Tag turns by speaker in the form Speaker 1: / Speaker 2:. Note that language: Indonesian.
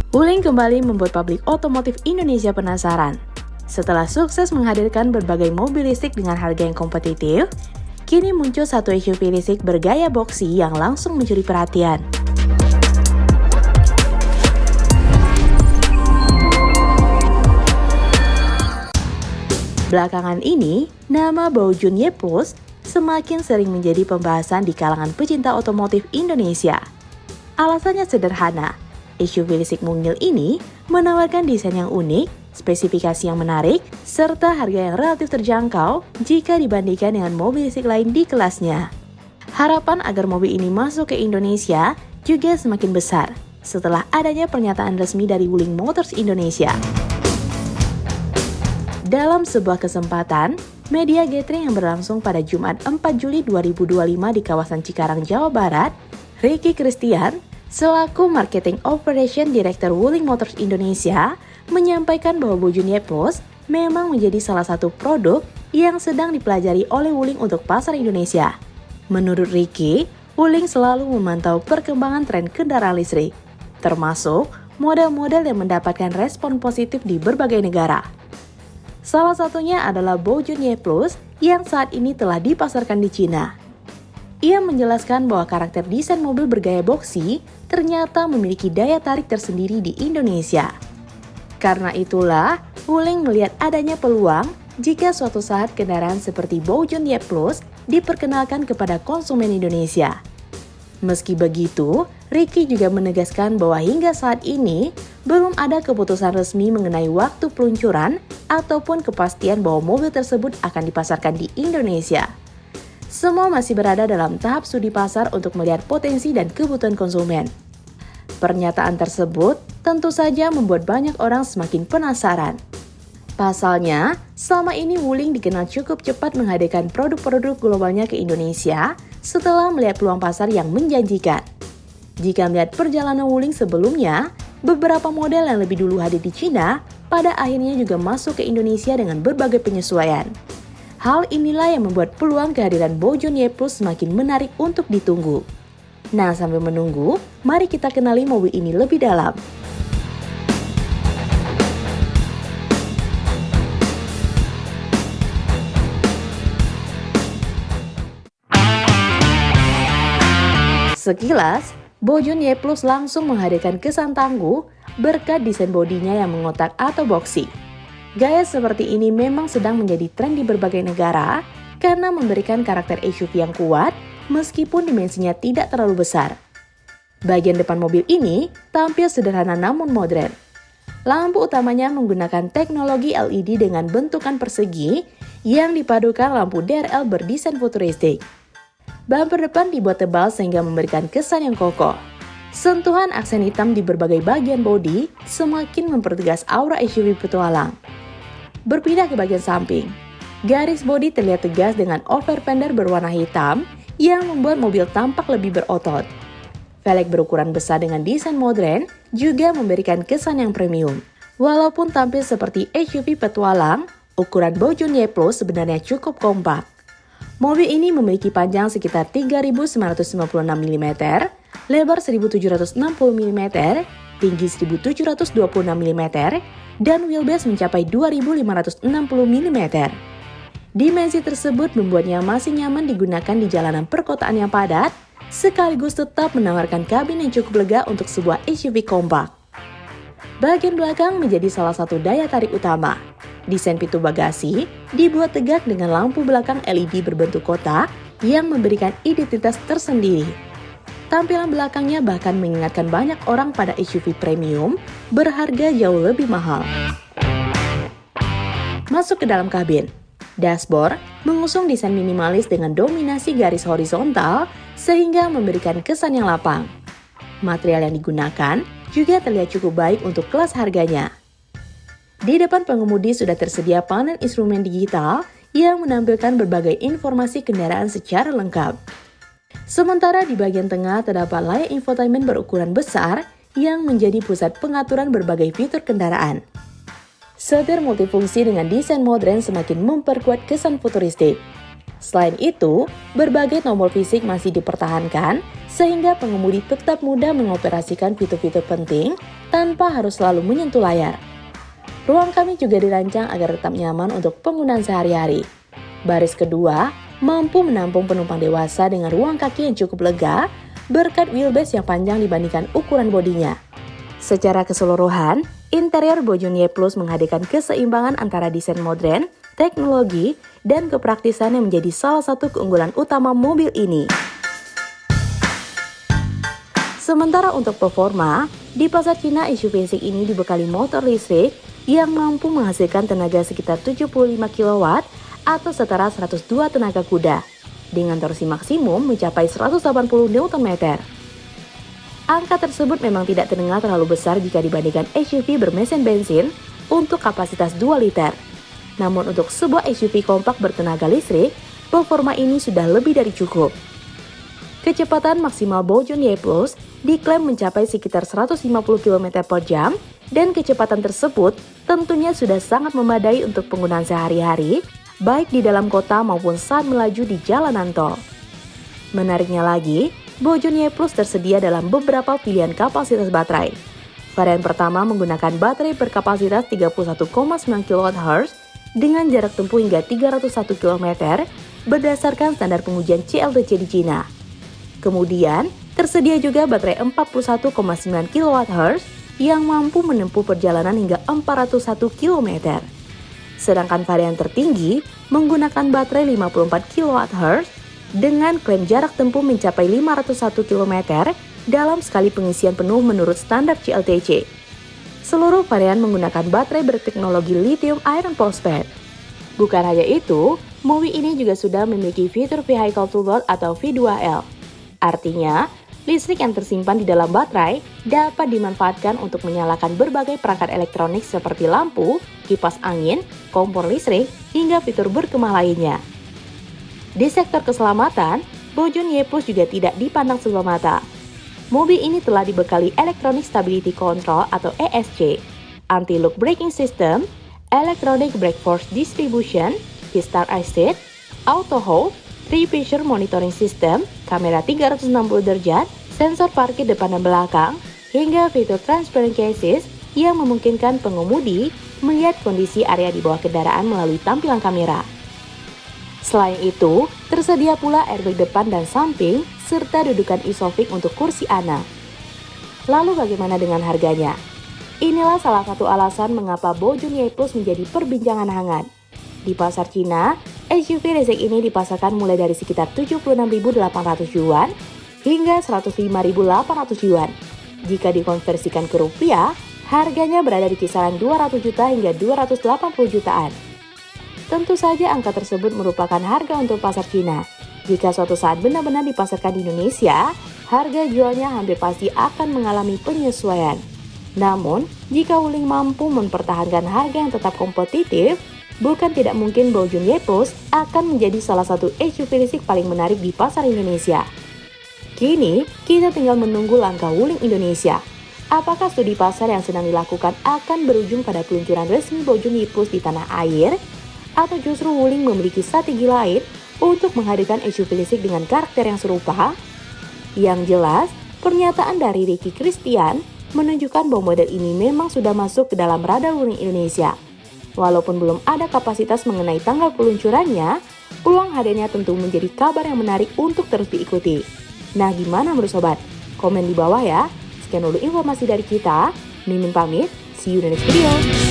Speaker 1: Wuling kembali membuat pabrik otomotif Indonesia penasaran. Setelah sukses menghadirkan berbagai mobil listrik dengan harga yang kompetitif, kini muncul satu SUV listrik bergaya boxy yang langsung mencuri perhatian. Belakangan ini, nama Baojun Y Plus semakin sering menjadi pembahasan di kalangan pecinta otomotif Indonesia. Alasannya sederhana, SUV listrik mungil ini menawarkan desain yang unik, spesifikasi yang menarik, serta harga yang relatif terjangkau jika dibandingkan dengan mobil listrik lain di kelasnya. Harapan agar mobil ini masuk ke Indonesia juga semakin besar setelah adanya pernyataan resmi dari Wuling Motors Indonesia. Dalam sebuah kesempatan, media gathering yang berlangsung pada Jumat 4 Juli 2025 di kawasan Cikarang, Jawa Barat, Ricky Christian, selaku Marketing Operation Director Wuling Motors Indonesia, menyampaikan bahwa Baojun Y Plus memang menjadi salah satu produk yang sedang dipelajari oleh Wuling untuk pasar Indonesia. Menurut Ricky, Wuling selalu memantau perkembangan tren kendaraan listrik, termasuk model-model yang mendapatkan respon positif di berbagai negara. Salah satunya adalah Baojun Y Plus yang saat ini telah dipasarkan di Cina. Ia menjelaskan bahwa karakter desain mobil bergaya boxy ternyata memiliki daya tarik tersendiri di Indonesia. Karena itulah, Wuling melihat adanya peluang jika suatu saat kendaraan seperti Baojun Y Plus diperkenalkan kepada konsumen Indonesia. Meski begitu, Ricky juga menegaskan bahwa hingga saat ini belum ada keputusan resmi mengenai waktu peluncuran ataupun kepastian bahwa mobil tersebut akan dipasarkan di Indonesia. Semua masih berada dalam tahap studi pasar untuk melihat potensi dan kebutuhan konsumen. Pernyataan tersebut tentu saja membuat banyak orang semakin penasaran. Pasalnya, selama ini Wuling dikenal cukup cepat menghadirkan produk-produk globalnya ke Indonesia setelah melihat peluang pasar yang menjanjikan. Jika melihat perjalanan Wuling sebelumnya, beberapa model yang lebih dulu hadir di Cina pada akhirnya juga masuk ke Indonesia dengan berbagai penyesuaian. Hal inilah yang membuat peluang kehadiran Baojun Y Plus semakin menarik untuk ditunggu. Nah, sambil menunggu, mari kita kenali mobil ini lebih dalam. Sekilas, Baojun Y Plus langsung menghadirkan kesan tangguh berkat desain bodinya yang mengotak atau boxy. Gaya seperti ini memang sedang menjadi tren di berbagai negara karena memberikan karakter SUV yang kuat meskipun dimensinya tidak terlalu besar. Bagian depan mobil ini tampil sederhana namun modern. Lampu utamanya menggunakan teknologi LED dengan bentukan persegi yang dipadukan lampu DRL berdesain futuristik. Bumper depan dibuat tebal sehingga memberikan kesan yang kokoh. Sentuhan aksen hitam di berbagai bagian bodi semakin mempertegas aura SUV petualang. Berpindah ke bagian samping, garis bodi terlihat tegas dengan over fender berwarna hitam yang membuat mobil tampak lebih berotot. Velg berukuran besar dengan desain modern juga memberikan kesan yang premium. Walaupun tampil seperti SUV petualang, ukuran Baojun Y Plus sebenarnya cukup kompak. Mobil ini memiliki panjang sekitar 3.956 mm, lebar 1.760 mm, tinggi 1.726 mm, dan wheelbase mencapai 2.560 mm. Dimensi tersebut membuatnya masih nyaman digunakan di jalanan perkotaan yang padat, sekaligus tetap menawarkan kabin yang cukup lega untuk sebuah SUV kompak. Bagian belakang menjadi salah satu daya tarik utama. Desain pintu bagasi dibuat tegak dengan lampu belakang LED berbentuk kotak yang memberikan identitas tersendiri. Tampilan belakangnya bahkan mengingatkan banyak orang pada SUV premium berharga jauh lebih mahal. Masuk ke dalam kabin. Dashboard mengusung desain minimalis dengan dominasi garis horizontal sehingga memberikan kesan yang lapang. Material yang digunakan juga terlihat cukup baik untuk kelas harganya. Di depan pengemudi sudah tersedia panel instrumen digital yang menampilkan berbagai informasi kendaraan secara lengkap. Sementara di bagian tengah terdapat layar infotainment berukuran besar yang menjadi pusat pengaturan berbagai fitur kendaraan. Setir multifungsi dengan desain modern semakin memperkuat kesan futuristik. Selain itu, berbagai tombol fisik masih dipertahankan sehingga pengemudi tetap mudah mengoperasikan fitur-fitur penting tanpa harus selalu menyentuh layar. Ruang kami juga dirancang agar tetap nyaman untuk penggunaan sehari-hari. Baris kedua mampu menampung penumpang dewasa dengan ruang kaki yang cukup lega berkat wheelbase yang panjang dibandingkan ukuran bodinya. Secara keseluruhan, interior Bojun Y Plus menghadirkan keseimbangan antara desain modern, teknologi, dan kepraktisan yang menjadi salah satu keunggulan utama mobil ini. Sementara untuk performa, di pasar Cina SUV basic ini dibekali motor listrik yang mampu menghasilkan tenaga sekitar 75 kW atau setara 102 tenaga kuda, dengan torsi maksimum mencapai 180 Nm. Angka tersebut memang tidak terdengar terlalu besar jika dibandingkan SUV bermesin bensin untuk kapasitas 2 liter. Namun untuk sebuah SUV kompak bertenaga listrik, performa ini sudah lebih dari cukup. Kecepatan maksimal Bojun Y Plus diklaim mencapai sekitar 150 km per jam dan kecepatan tersebut tentunya sudah sangat memadai untuk penggunaan sehari-hari, baik di dalam kota maupun saat melaju di jalanan tol. Menariknya lagi, Bojun Y Plus tersedia dalam beberapa pilihan kapasitas baterai. Varian pertama menggunakan baterai berkapasitas 31,9 kWh dengan jarak tempuh hingga 301 km berdasarkan standar pengujian CLTC di Cina. Kemudian, tersedia juga baterai 41,9 kWh yang mampu menempuh perjalanan hingga 401 km. Sedangkan varian tertinggi menggunakan baterai 54 kWh dengan klaim jarak tempuh mencapai 501 km dalam sekali pengisian penuh menurut standar CLTC. Seluruh varian menggunakan baterai berteknologi lithium iron phosphate. Bukan hanya itu, mobil ini juga sudah memiliki fitur Vehicle to Load atau V2L. Artinya, listrik yang tersimpan di dalam baterai dapat dimanfaatkan untuk menyalakan berbagai perangkat elektronik seperti lampu, kipas angin, kompor listrik, hingga fitur berkemah lainnya. Di sektor keselamatan, Bojun Y Plus juga tidak dipandang sebelah mata. Mobil ini telah dibekali Electronic Stability Control atau ESC, Anti-Lock Braking System, Electronic Brake Force Distribution, Kickstart Assist, Auto Hold, 3-Pressure Monitoring System, kamera 360 derajat, sensor parkir depan dan belakang, hingga fitur Transparent Chassis yang memungkinkan pengemudi melihat kondisi area di bawah kendaraan melalui tampilan kamera. Selain itu, tersedia pula airbag depan dan samping, serta dudukan isofix untuk kursi anak. Lalu bagaimana dengan harganya? Inilah salah satu alasan mengapa Bojun Y Plus menjadi perbincangan hangat. Di pasar Cina, SUV listrik ini dipasarkan mulai dari sekitar 76.800 yuan hingga 105.800 yuan. Jika dikonversikan ke rupiah, harganya berada di kisaran 200 juta hingga 280 jutaan. Tentu saja angka tersebut merupakan harga untuk pasar Cina. Jika suatu saat benar-benar dipasarkan di Indonesia, harga jualnya hampir pasti akan mengalami penyesuaian. Namun, jika Wuling mampu mempertahankan harga yang tetap kompetitif, bukan tidak mungkin Bojun Y Plus akan menjadi salah satu SUV listrik paling menarik di pasar Indonesia. Kini, kita tinggal menunggu langkah Wuling Indonesia. Apakah studi pasar yang sedang dilakukan akan berujung pada peluncuran resmi Bojun Y Plus di tanah air? Atau justru Wuling memiliki strategi lain untuk menghadirkan SUV listrik dengan karakter yang serupa? Yang jelas, pernyataan dari Ricky Christian menunjukkan bahwa model ini memang sudah masuk ke dalam radar Wuling Indonesia. Walaupun belum ada kapasitas mengenai tanggal peluncurannya, peluang hadirnya tentu menjadi kabar yang menarik untuk terus diikuti. Nah, gimana menurut sobat? Komen di bawah ya. Sekian dulu informasi dari kita. Mimin pamit, see you in the next video.